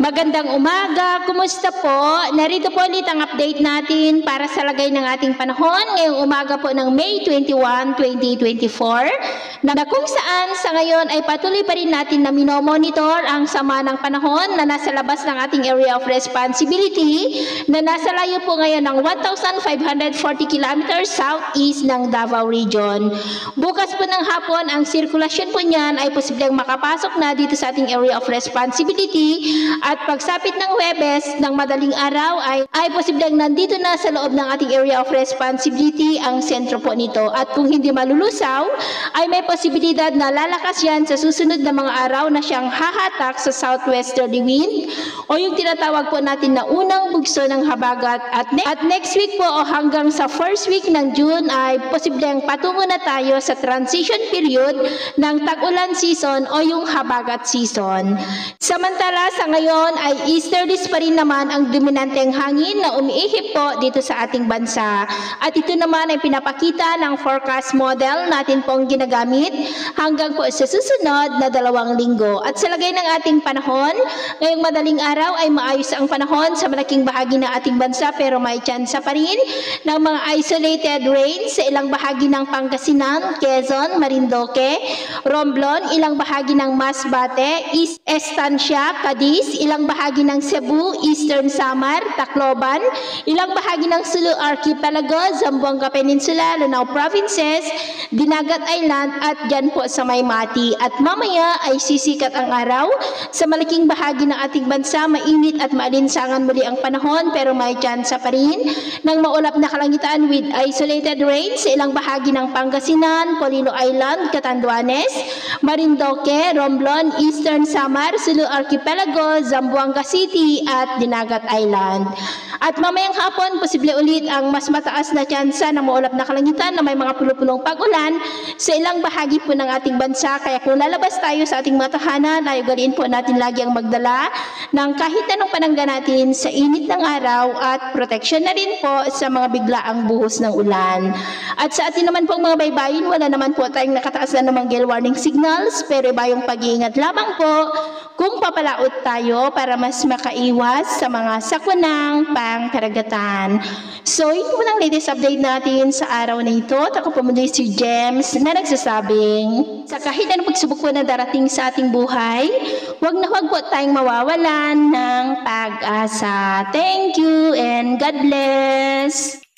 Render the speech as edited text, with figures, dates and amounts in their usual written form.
Magandang umaga, kumusta po? Narito po ulit ang update natin para sa lagay ng ating panahon ngayong umaga po ng May 21, 2024 na kung saan sa ngayon ay patuloy pa rin natin na minomonitor ang sama ng panahon na nasa labas ng ating area of responsibility na nasa layo po ngayon ng 1,540 kilometers southeast ng Davao Region. Bukas po ng hapon, ang sirkulasyon po niyan ay posibleng makapasok na dito sa ating area of responsibility. At pagsapit ng Huwebes ng madaling araw ay posibleng nandito na sa loob ng ating area of responsibility ang sentro po nito. At kung hindi malulusaw, ay may posibilidad na lalakas yan sa susunod na mga araw na siyang hahatak sa southwesterly wind o yung tinatawag po natin na unang bugso ng habagat. At next week po o hanggang sa first week ng June ay posibleng patungo na tayo sa transition period ng tag-ulan season o yung habagat season. Samantala, sa ngayon ay easterlies pa rin naman ang dominanteng hangin na umiihip po dito sa ating bansa. At ito naman ay pinapakita ng forecast model natin pong ginagamit hanggang po sa susunod na 2 linggo. At sa lagay ng ating panahon, ngayong madaling araw ay maayos ang panahon sa malaking bahagi ng ating bansa pero may tsansa pa rin ng mga isolated rains sa ilang bahagi ng Pangasinan, Quezon, Marinduque, Romblon, ilang bahagi ng Masbate, East Estancia, Cadiz, ilang bahagi ng Cebu, Eastern Samar, Tacloban, ilang bahagi ng Sulu Archipelago, Zamboanga Peninsula, Lanao Provinces, Dinagat Island at dyan po sa Maymati. At mamaya ay sisikat ang araw sa malaking bahagi ng ating bansa, mainit at maalinsangan muli ang panahon pero may tsansa pa rin ng maulap na kalangitan with isolated rain sa ilang bahagi ng Pangasinan, Polillo Island, Catanduanes, Marinduque, Romblon, Eastern Samar, Sulu Archipelago, Zamboanga City at Dinagat Island. At mamayang hapon, posible ulit ang mas mataas na tsansa ng maulap na kalangitan na may mga pulo-pulong pag-ulan sa ilang bahagi po ng ating bansa. Kaya kung lalabas tayo sa ating mga tahanan, ay ugaliin po natin lagi ang magdala ng kahit anong panangga natin sa init ng araw at proteksyon na rin po sa mga biglaang buhos ng ulan. At sa atin naman pong mga baybayin, wala naman po tayong nakataas na namang gale warning signals, pero iba yung pag-iingat lamang po kung papalaot tayo para mas makaiwas sa mga sakunang pangkaragatan. So, yun po ang latest update natin sa araw na ito. At ako po muli si James na nagsasabing sa kahit anong pagsubok po na darating sa ating buhay, huwag na huwag po tayong mawawalan ng pag-asa. Thank you and God bless!